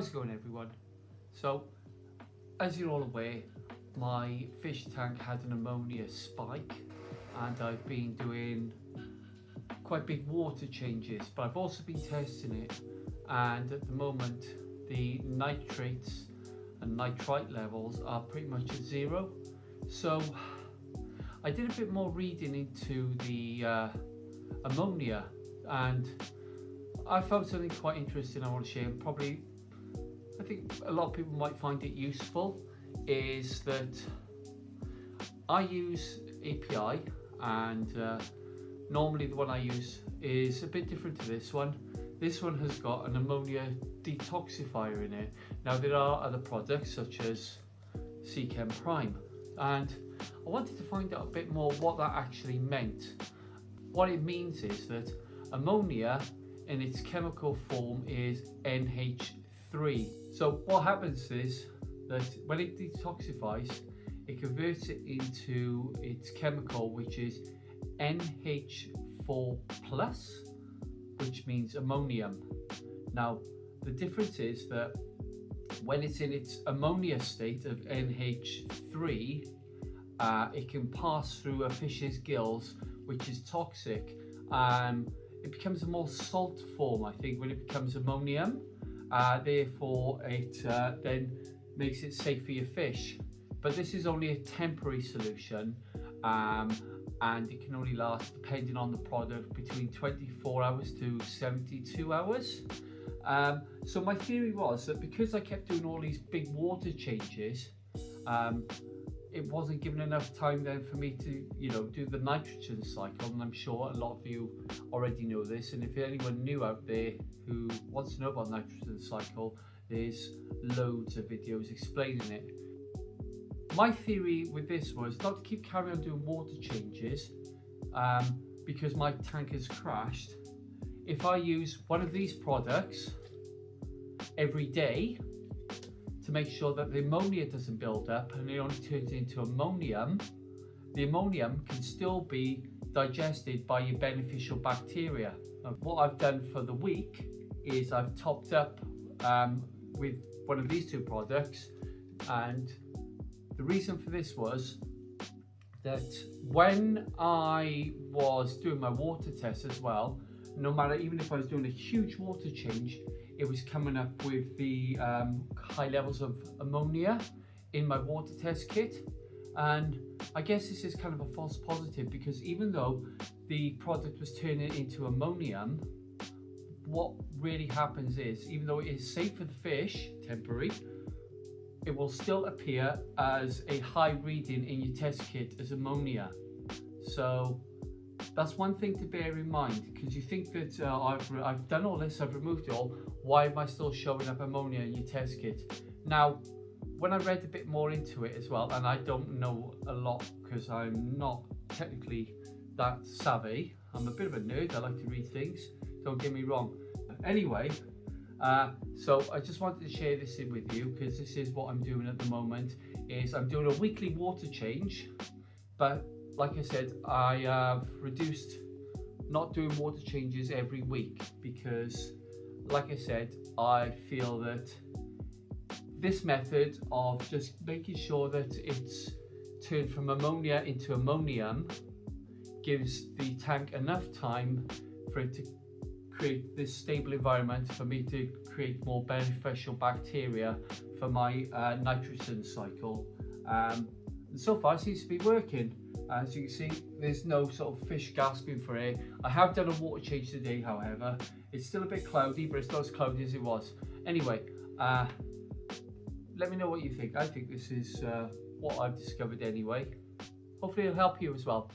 How's it going, everyone? So, as you're all aware, my fish tank had an ammonia spike and I've been doing quite big water changes, but I've also been testing it, and at the moment the nitrates and nitrite levels are pretty much at zero. So I did a bit more reading into the ammonia, and I found something quite interesting I want to share. Probably I think a lot of people might find it useful. Is that I use API, and normally the one I use is a bit different to this one. This one has got an ammonia detoxifier in it. Now there are other products such as Chem Prime, and I wanted to find out a bit more what that actually meant. What it means is that ammonia in its chemical form is NH3. So what happens is that when it detoxifies, it converts it into its chemical, which is NH4+, which means ammonium. Now, the difference is that when it's in its ammonia state of NH3, it can pass through a fish's gills, which is toxic. It becomes a more salt form, I think, when it becomes ammonium. Therefore, it then makes it safe for your fish. But this is only a temporary solution, and it can only last, depending on the product, between 24 hours to 72 hours. So my theory was that because I kept doing all these big water changes, it wasn't given enough time then for me to, do the nitrogen cycle. And I'm sure a lot of you already know this. And if anyone new out there who wants to know about nitrogen cycle, there's loads of videos explaining it. My theory with this was not to carry on doing water changes because my tank has crashed. If I use one of these products every day to make sure that the ammonia doesn't build up and it only turns into ammonium, the ammonium can still be digested by your beneficial bacteria. Now, what I've done for the week is I've topped up with one of these two products, and the reason for this was that when I was doing my water test as well, no matter, even if I was doing a huge water change, it was coming up with the high levels of ammonia in my water test kit. And I guess this is kind of a false positive, because even though the product was turning into ammonium, what really happens is, even though it is safe for the fish, temporary, it will still appear as a high reading in your test kit as ammonia. So that's one thing to bear in mind, because you think that I've done all this, I've removed it all, why am I still showing up ammonia in your test kit? Now, when I read a bit more into it as well, and I don't know a lot because I'm not technically that savvy, I'm a bit of a nerd, I like to read things, don't get me wrong. Anyway, so I just wanted to share this in with you, because this is what I'm doing at the moment. Is I'm doing a weekly water change, but like I said, I have reduced not doing water changes every week, because like I said, I feel that this method of just making sure that it's turned from ammonia into ammonium gives the tank enough time for it to create this stable environment for me to create more beneficial bacteria for my nitrogen cycle. And so far it seems to be working. As you can see, there's no sort of fish gasping for air. I have done a water change today, however. It's still a bit cloudy, but it's not as cloudy as it was. Anyway, let me know what you think. I think this is what I've discovered anyway. Hopefully it'll help you as well.